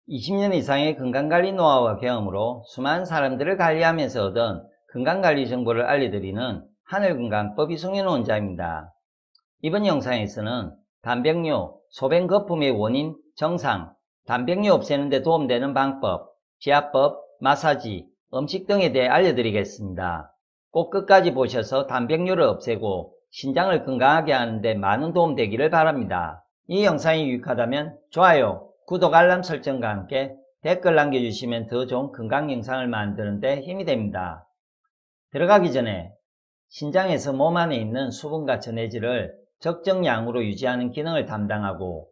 20년 이상의 건강관리 노하우와 경험으로 수많은 사람들을 관리하면서 얻은 건강관리 정보를 알려드리는 하늘건강법 이승윤 원장입니다. 이번 영상에서는 단백뇨, 소변 거품의 원인, 정상, 단백뇨 없애는 데 도움되는 방법, 지압법, 마사지, 음식 등에 대해 알려드리겠습니다. 꼭 끝까지 보셔서 단백뇨를 없애고 신장을 건강하게 하는 데 많은 도움 되기를 바랍니다. 이 영상이 유익하다면 좋아요, 구독, 알람 설정과 함께 댓글 남겨주시면 더 좋은 건강 영상을 만드는 데 힘이 됩니다. 들어가기 전에 신장에서 몸 안에 있는 수분과 전해질을 적정량으로 유지하는 기능을 담당하고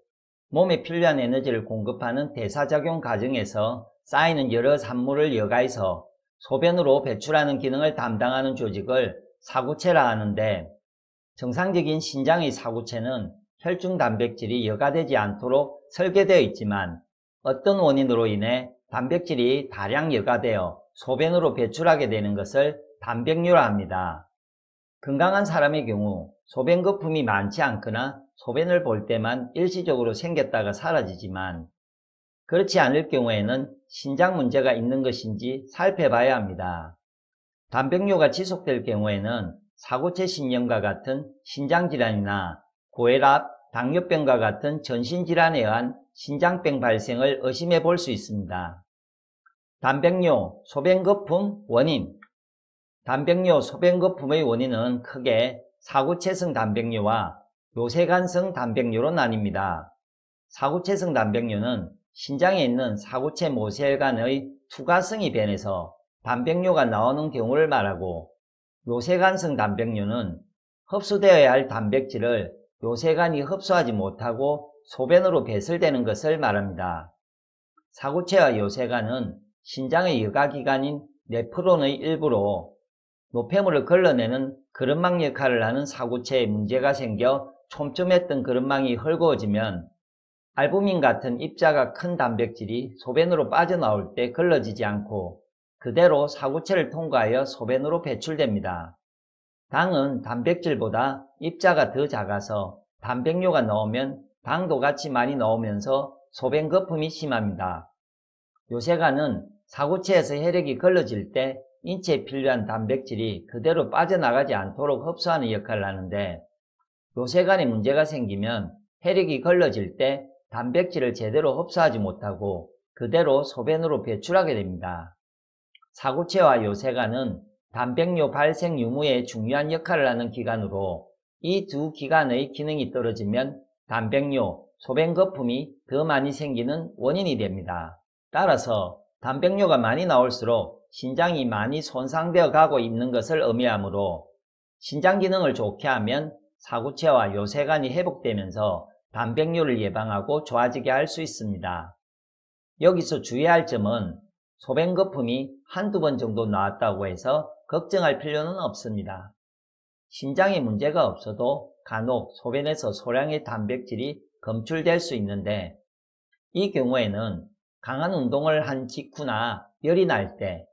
몸에 필요한 에너지를 공급하는 대사작용 과정에서 쌓이는 여러 산물을 여가해서 소변으로 배출하는 기능을 담당하는 조직을 사구체라 하는데, 정상적인 신장의 사구체는 혈중 단백질이 여가되지 않도록 설계되어 있지만 어떤 원인으로 인해 단백질이 다량 여가되어 소변으로 배출하게 되는 것을 단백뇨라 합니다. 건강한 사람의 경우 소변 거품이 많지 않거나 소변을 볼 때만 일시적으로 생겼다가 사라지지만, 그렇지 않을 경우에는 신장 문제가 있는 것인지 살펴봐야 합니다. 단백뇨가 지속될 경우에는 사구체 신염과 같은 신장질환이나 고혈압, 당뇨병과 같은 전신질환에 의한 신장병 발생을 의심해 볼 수 있습니다. 단백뇨, 소변거품 원인. 단백뇨, 소변거품의 원인은 크게 사구체성 단백뇨와 요새관성 단백뇨로 나뉩니다. 사구체성 단백뇨는 신장에 있는 사구체 모세혈관의 투과성이 변해서 단백뇨가 나오는 경우를 말하고, 요새관성 단백뇨는 흡수되어야 할 단백질을 요새관이 흡수하지 못하고 소변으로 배설되는 것을 말합니다. 사구체와 요새관은 신장의 여가기관인 네프론의 일부로 노폐물을 걸러내는 그릇망 역할을 하는 사구체에 문제가 생겨 촘촘했던 그릇망이 헐거워지면 알부민 같은 입자가 큰 단백질이 소변으로 빠져나올 때 걸러지지 않고 그대로 사구체를 통과하여 소변으로 배출됩니다. 당은 단백질보다 입자가 더 작아서 단백뇨가 나오면 당도 같이 많이 나오면서 소변 거품이 심합니다. 요새관은 사구체에서 혈액이 걸러질 때 인체에 필요한 단백질이 그대로 빠져나가지 않도록 흡수하는 역할을 하는데, 요새관에 문제가 생기면 혈액이 걸러질 때 단백질을 제대로 흡수하지 못하고 그대로 소변으로 배출하게 됩니다. 사구체와 요새관은 단백뇨 발생 유무에 중요한 역할을 하는 기관으로, 이 두 기관의 기능이 떨어지면 단백뇨, 소변 거품이 더 많이 생기는 원인이 됩니다. 따라서 단백뇨가 많이 나올수록 신장이 많이 손상되어 가고 있는 것을 의미하므로, 신장 기능을 좋게 하면 사구체와 요새관이 회복되면서 단백뇨를 예방하고 좋아지게 할 수 있습니다. 여기서 주의해야 할 점은 소변 거품이 한두 번 정도 나왔다고 해서 걱정할 필요는 없습니다. 신장에 문제가 없어도 간혹 소변에서 소량의 단백질이 검출될 수 있는데, 이 경우에는 강한 운동을 한 직후나 열이 날 때,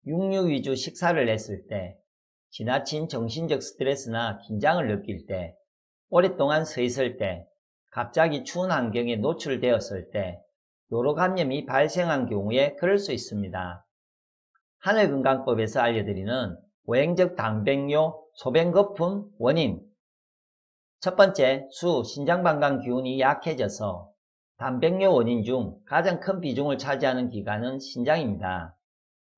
육류 위주 식사를 했을 때, 지나친 정신적 스트레스나 긴장을 느낄 때, 오랫동안 서 있을 때, 갑자기 추운 환경에 노출되었을 때, 요로 감염이 발생한 경우에 그럴 수 있습니다. 하늘건강법에서 알려드리는 외행적 단백뇨, 소변거품 원인. 첫 번째, 신장방광 기운이 약해져서 단백뇨 원인 중 가장 큰 비중을 차지하는 기관은 신장입니다.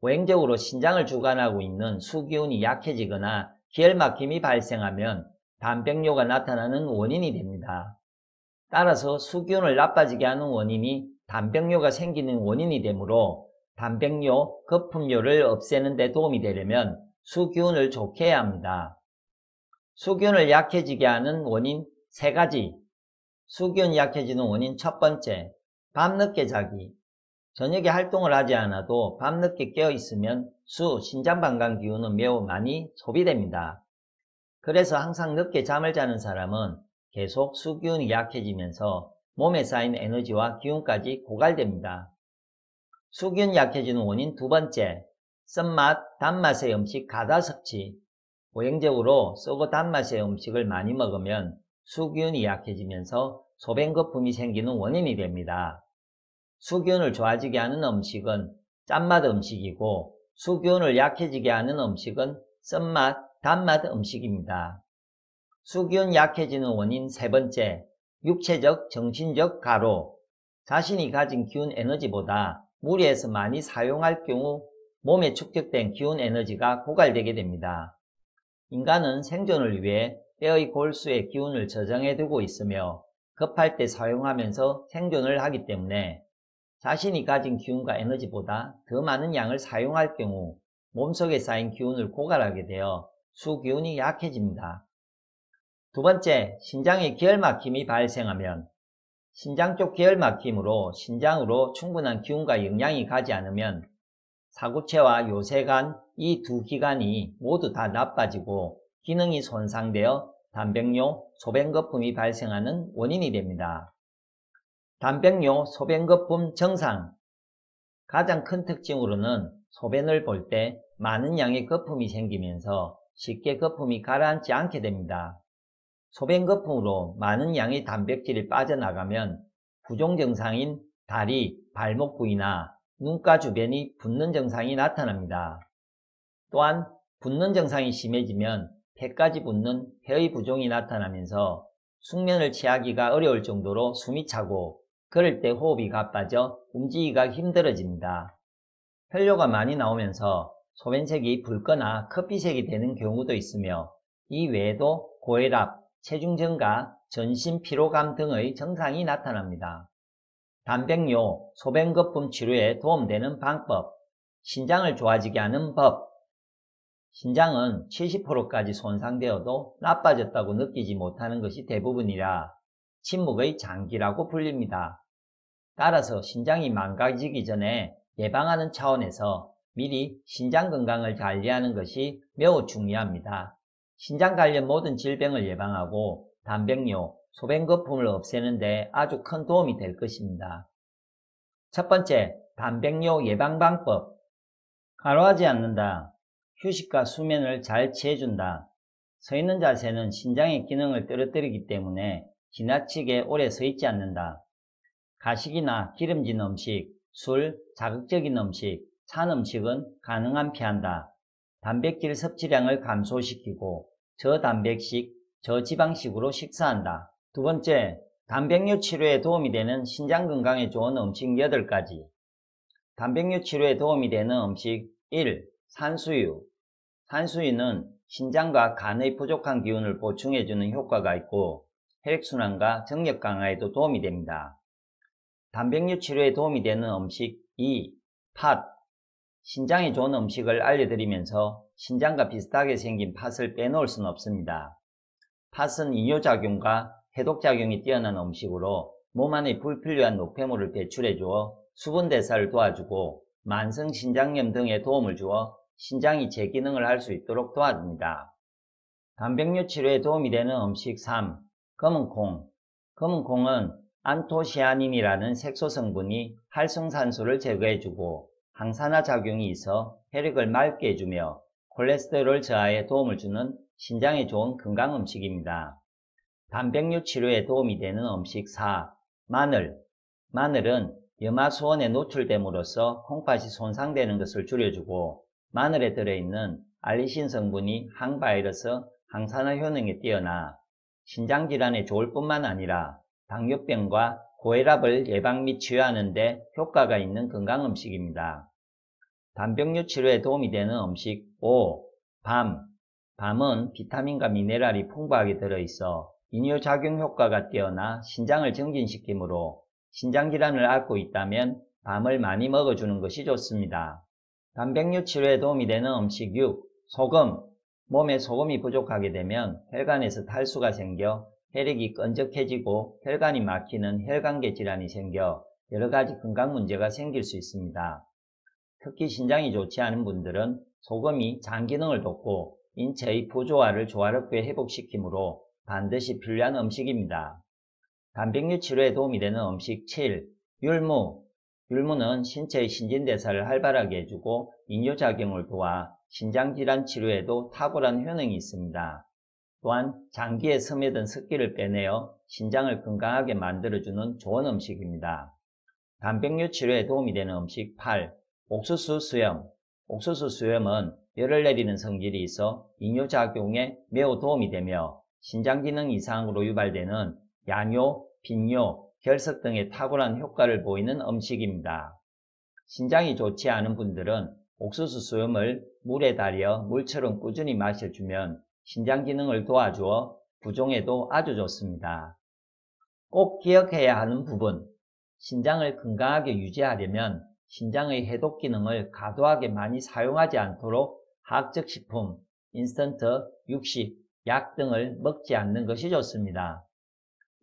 외행적으로 신장을 주관하고 있는 수기운이 약해지거나 기혈막힘이 발생하면 단백뇨가 나타나는 원인이 됩니다. 따라서 수기운을 나빠지게 하는 원인이 단백뇨가 생기는 원인이 되므로 단백뇨, 거품뇨를 없애는 데 도움이 되려면 수기운을 좋게 해야 합니다. 수기운을 약해지게 하는 원인 3가지. 수기운이 약해지는 원인 첫 번째, 밤늦게 자기. 저녁에 활동을 하지 않아도 밤늦게 깨어 있으면 신장방광 기운은 매우 많이 소비됩니다. 그래서 항상 늦게 잠을 자는 사람은 계속 수기운이 약해지면서 몸에 쌓인 에너지와 기운까지 고갈됩니다. 수기운이 약해지는 원인 두 번째, 쓴맛, 단맛의 음식 과다 섭취. 외행적으로 쓰고 단맛의 음식을 많이 먹으면 수기운이 약해지면서 소변 거품이 생기는 원인이 됩니다. 수기운을 좋아지게 하는 음식은 짠맛 음식이고 수기운을 약해지게 하는 음식은 쓴맛, 단맛 음식입니다. 수기운 약해지는 원인 세 번째, 육체적, 정신적 가로. 자신이 가진 기운 에너지보다 무리해서 많이 사용할 경우 몸에 축적된 기운 에너지가 고갈되게 됩니다. 인간은 생존을 위해 뼈의 골수에 기운을 저장해 두고 있으며 급할 때 사용하면서 생존을 하기 때문에 자신이 가진 기운과 에너지보다 더 많은 양을 사용할 경우 몸속에 쌓인 기운을 고갈하게 되어 수기운이 약해집니다. 두 번째, 신장에 기혈막힘이 발생하면 신장 쪽 기혈막힘으로 신장으로 충분한 기운과 영양이 가지 않으면 사구체와 요세간 이 두 기관이 모두 다 나빠지고 기능이 손상되어 단백뇨, 소변거품이 발생하는 원인이 됩니다. 단백뇨, 소변거품 증상. 가장 큰 특징으로는 소변을 볼 때 많은 양의 거품이 생기면서 쉽게 거품이 가라앉지 않게 됩니다. 소변거품으로 많은 양의 단백질이 빠져나가면 부종 증상인 다리, 발목 부위나 눈가 주변이 붓는 증상이 나타납니다. 또한 붓는 증상이 심해지면 폐까지 붓는 폐의 부종이 나타나면서 숙면을 취하기가 어려울 정도로 숨이 차고 그럴 때 호흡이 가빠져 움직이기가 힘들어집니다. 혈뇨가 많이 나오면서 소변색이 붉거나 커피색이 되는 경우도 있으며 이 외에도 고혈압, 체중 증가, 전신 피로감 등의 증상이 나타납니다. 단백뇨, 소변거품 치료에 도움되는 방법, 신장을 좋아지게 하는 법. 신장은 70%까지 손상되어도 나빠졌다고 느끼지 못하는 것이 대부분이라 침묵의 장기라고 불립니다. 따라서 신장이 망가지기 전에 예방하는 차원에서 미리 신장 건강을 관리하는 것이 매우 중요합니다. 신장 관련 모든 질병을 예방하고 단백뇨, 소변거품을 없애는 데 아주 큰 도움이 될 것입니다. 첫 번째, 단백뇨 예방방법. 과로하지 않는다. 휴식과 수면을 잘 취해준다. 서 있는 자세는 신장의 기능을 떨어뜨리기 때문에 지나치게 오래 서 있지 않는다. 가식이나 기름진 음식, 술, 자극적인 음식, 찬 음식은 가능한 피한다. 단백질 섭취량을 감소시키고 저단백식, 저지방식으로 식사한다. 두 번째, 단백뇨 치료에 도움이 되는 신장 건강에 좋은 음식 8가지. 단백뇨 치료에 도움이 되는 음식 1. 산수유. 산수유는 신장과 간의 부족한 기운을 보충해주는 효과가 있고 혈액순환과 정력 강화에도 도움이 됩니다. 단백뇨 치료에 도움이 되는 음식 2. 팥. 신장에 좋은 음식을 알려드리면서 신장과 비슷하게 생긴 팥을 빼놓을 수는 없습니다. 팥은 이뇨작용과 해독작용이 뛰어난 음식으로 몸 안에 불필요한 노폐물을 배출해 주어 수분 대사를 도와주고 만성신장염 등에 도움을 주어 신장이 재기능을 할 수 있도록 도와줍니다. 단백뇨 치료에 도움이 되는 음식 3. 검은콩. 검은콩은 안토시아닌이라는 색소 성분이 활성산소를 제거해주고 항산화 작용이 있어 혈액을 맑게 해주며 콜레스테롤 저하에 도움을 주는 신장에 좋은 건강 음식입니다. 단백뇨 치료에 도움이 되는 음식 4. 마늘. 마늘은 염화수원에 노출됨으로써 콩팥이 손상되는 것을 줄여주고 마늘에 들어있는 알리신 성분이 항바이러스, 항산화 효능에 뛰어나 신장질환에 좋을 뿐만 아니라 당뇨병과 고혈압을 예방 및 치료하는 데 효과가 있는 건강음식입니다. 단백뇨 치료에 도움이 되는 음식 5. 밤. 밤은 비타민과 미네랄이 풍부하게 들어있어 이뇨작용 효과가 뛰어나 신장을 정진시키므로 신장질환을 앓고 있다면 밤을 많이 먹어주는 것이 좋습니다. 단백뇨 치료에 도움이 되는 음식 6. 소금. 몸에 소금이 부족하게 되면 혈관에서 탈수가 생겨 혈액이 끈적해지고 혈관이 막히는 혈관계 질환이 생겨 여러가지 건강 문제가 생길 수 있습니다. 특히 신장이 좋지 않은 분들은 소금이 장 기능을 돕고 인체의 부조화를 조화롭게 회복시키므로 반드시 필요한 음식입니다. 단백뇨 치료에 도움이 되는 음식 7. 율무. 율무는 신체의 신진대사를 활발하게 해주고 이뇨작용을 도와 신장질환 치료에도 탁월한 효능이 있습니다. 또한 장기에 스며든 습기를 빼내어 신장을 건강하게 만들어주는 좋은 음식입니다. 단백뇨 치료에 도움이 되는 음식 8. 옥수수 수염. 옥수수 수염은 열을 내리는 성질이 있어 이뇨작용에 매우 도움이 되며 신장기능 이상으로 유발되는 야뇨, 빈뇨, 결석 등의 탁월한 효과를 보이는 음식입니다. 신장이 좋지 않은 분들은 옥수수 수염을 물에 달여 물처럼 꾸준히 마셔주면 신장 기능을 도와주어 부종에도 아주 좋습니다. 꼭 기억해야 하는 부분, 신장을 건강하게 유지하려면 신장의 해독 기능을 과도하게 많이 사용하지 않도록 화학적 식품, 인스턴트, 육식, 약 등을 먹지 않는 것이 좋습니다.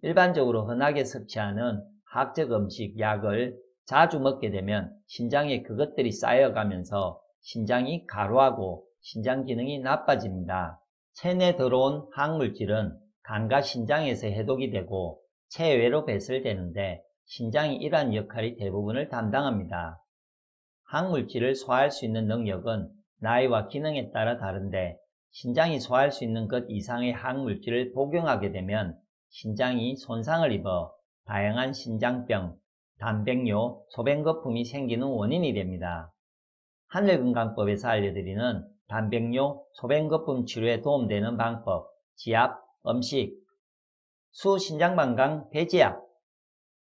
일반적으로 흔하게 섭취하는 화학적 음식, 약을 자주 먹게 되면 신장에 그것들이 쌓여가면서 신장이 가루하고 신장 기능이 나빠집니다. 체내에 들어온 화학물질은 간과 신장에서 해독이 되고 체외로 배설되는데 신장이 이러한 역할이 대부분을 담당합니다. 화학물질을 소화할 수 있는 능력은 나이와 기능에 따라 다른데 신장이 소화할 수 있는 것 이상의 화학물질을 복용하게 되면 신장이 손상을 입어 다양한 신장병, 단백뇨, 소변거품이 생기는 원인이 됩니다. 하늘건강법에서 알려드리는 단백뇨, 소변거품 치료에 도움되는 방법, 지압, 음식, 수신장방광 배지압,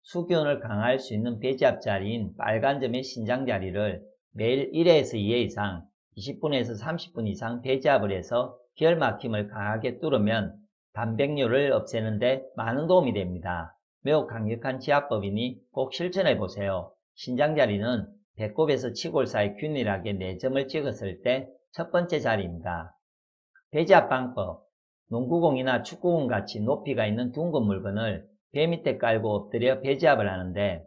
수기운을 강화할 수 있는 배지압 자리인 빨간 점의 신장 자리를 매일 1회에서 2회 이상 20분에서 30분 이상 배지압을 해서 기혈막힘을 강하게 뚫으면 단백뇨를 없애는 데 많은 도움이 됩니다. 매우 강력한 지압법이니 꼭 실천해 보세요. 신장 자리는 배꼽에서 치골 사이 균일하게 4점을 찍었을 때 첫 번째 자리입니다. 배지압 방법, 농구공이나 축구공 같이 높이가 있는 둥근 물건을 배 밑에 깔고 엎드려 배지압을 하는데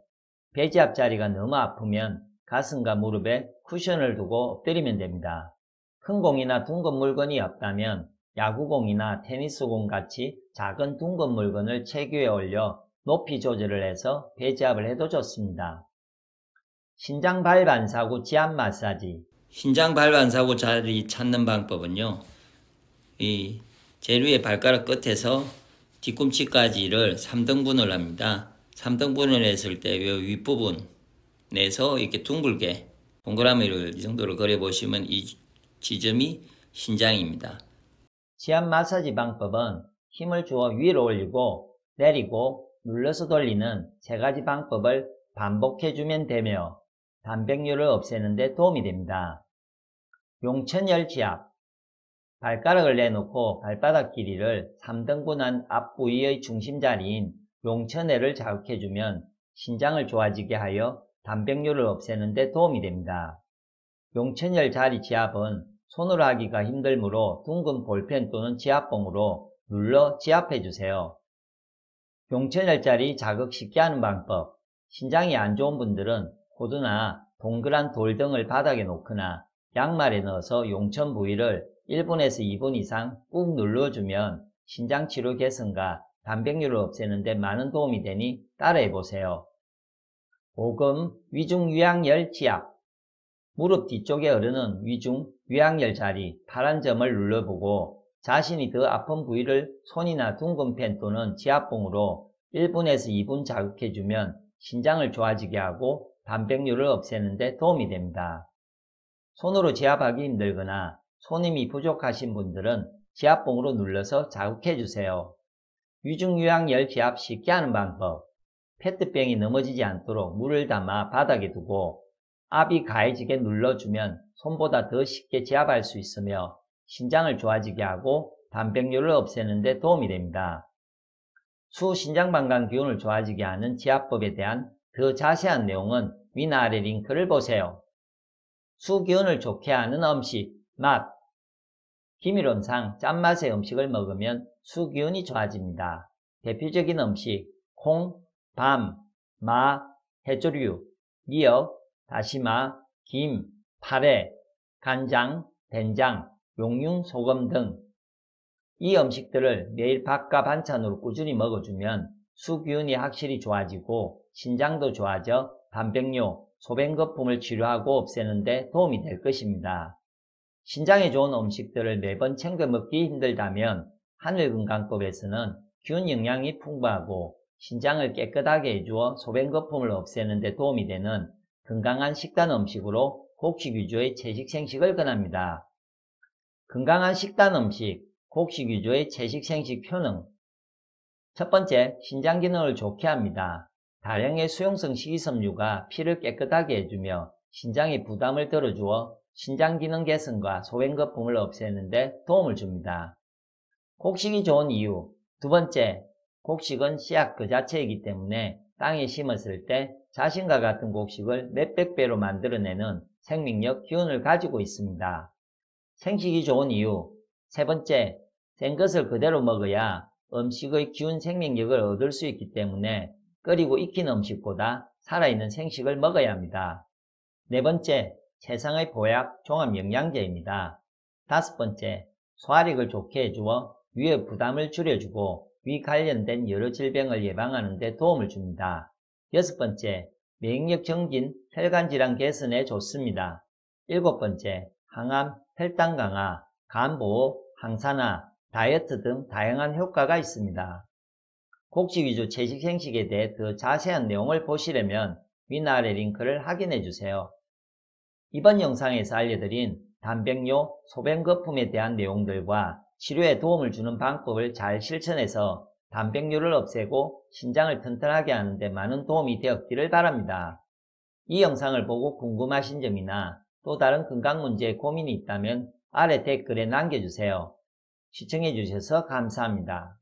배지압 자리가 너무 아프면 가슴과 무릎에 쿠션을 두고 엎드리면 됩니다. 큰 공이나 둥근 물건이 없다면 야구공이나 테니스공 같이 작은 둥근 물건을 체규에 올려 높이 조절을 해서 배지압을 해도 좋습니다. 신장 발반사구 지압 마사지. 신장 발반사구 자리 찾는 방법은요, 이 제일 위에 발가락 끝에서 뒤꿈치까지를 3등분을 합니다. 3등분을 했을 때 이 윗부분에서 이렇게 둥글게 동그라미를 이 정도로 그려보시면 이 지점이 신장입니다. 지압 마사지 방법은 힘을 주어 위로 올리고 내리고 눌러서 돌리는 3가지 방법을 반복해주면 되며 단백뇨를 없애는 데 도움이 됩니다. 용천열 지압. 발가락을 내놓고 발바닥 길이를 3등분한 앞부위의 중심자리인 용천회를 자극해주면 신장을 좋아지게 하여 단백뇨를 없애는 데 도움이 됩니다. 용천열 자리 지압은 손으로 하기가 힘들므로 둥근 볼펜 또는 지압봉으로 눌러 지압해주세요. 용천열 자리 자극 쉽게 하는 방법. 신장이 안 좋은 분들은 코드나 동그란 돌 등을 바닥에 놓거나 양말에 넣어서 용천 부위를 1분에서 2분 이상 꾹 눌러주면 신장치료 개선과 단백뇨를 없애는 데 많은 도움이 되니 따라해보세요. 오금 위중유양열 지압. 무릎 뒤쪽에 흐르는 위중, 유양열 자리 파란 점을 눌러보고 자신이 더 아픈 부위를 손이나 둥근 펜 또는 지압봉으로 1분에서 2분 자극해주면 신장을 좋아지게 하고 단백뇨를 없애는 데 도움이 됩니다. 손으로 지압하기 힘들거나 손힘이 부족하신 분들은 지압봉으로 눌러서 자극해주세요. 위중유양열 지압 쉽게 하는 방법. 페트병이 넘어지지 않도록 물을 담아 바닥에 두고 압이 가해지게 눌러주면 손보다 더 쉽게 지압할 수 있으며 신장을 좋아지게 하고 단백뇨를 없애는 데 도움이 됩니다. 수신장방광 기운을 좋아지게 하는 지압법에 대한 더 자세한 내용은 위나 아래 링크를 보세요. 수기운을 좋게 하는 음식, 맛. 기밀론상 짠맛의 음식을 먹으면 수기운이 좋아집니다. 대표적인 음식, 콩, 밤, 마, 해조류, 미역, 다시마, 김, 파래, 간장, 된장, 용융, 소금 등. 이 음식들을 매일 밥과 반찬으로 꾸준히 먹어주면 수기운이 확실히 좋아지고 신장도 좋아져 단백뇨, 소변거품을 치료하고 없애는 데 도움이 될 것입니다. 신장에 좋은 음식들을 매번 챙겨 먹기 힘들다면 하늘건강법에서는 균 영양이 풍부하고 신장을 깨끗하게 해주어 소변 거품을 없애는 데 도움이 되는 건강한 식단 음식으로 곡식 위주의 채식 생식을 권합니다. 건강한 식단 음식, 곡식 위주의 채식 생식 효능. 첫 번째, 신장 기능을 좋게 합니다. 다량의 수용성 식이섬유가 피를 깨끗하게 해주며 신장의 부담을 덜어주어 신장 기능 개선과 소변 거품을 없애는 데 도움을 줍니다. 곡식이 좋은 이유. 두 번째, 곡식은 씨앗 그 자체이기 때문에 땅에 심었을 때 자신과 같은 곡식을 몇백 배로 만들어내는 생명력, 기운을 가지고 있습니다. 생식이 좋은 이유. 세 번째, 생 것을 그대로 먹어야 음식의 기운 생명력을 얻을 수 있기 때문에 끓이고 익힌 음식보다 살아있는 생식을 먹어야 합니다. 네 번째, 최상의 보약, 종합 영양제입니다. 다섯 번째, 소화력을 좋게 해주어 위의 부담을 줄여주고 위 관련된 여러 질병을 예방하는 데 도움을 줍니다. 여섯 번째,免疫력 증진, 혈관 질환 개선에 좋습니다. 일곱 번째, 항암, 혈당 강화, 간 보호, 항산화, 다이어트 등 다양한 효과가 있습니다. 곡식 위주 채식 생식에 대해 더 자세한 내용을 보시려면 위나 아래 링크를 확인해 주세요. 이번 영상에서 알려드린 단백뇨, 소변 거품에 대한 내용들과 치료에 도움을 주는 방법을 잘 실천해서 단백뇨를 없애고 신장을 튼튼하게 하는 데 많은 도움이 되었기를 바랍니다. 이 영상을 보고 궁금하신 점이나 또 다른 건강 문제에 고민이 있다면 아래 댓글에 남겨주세요. 시청해주셔서 감사합니다.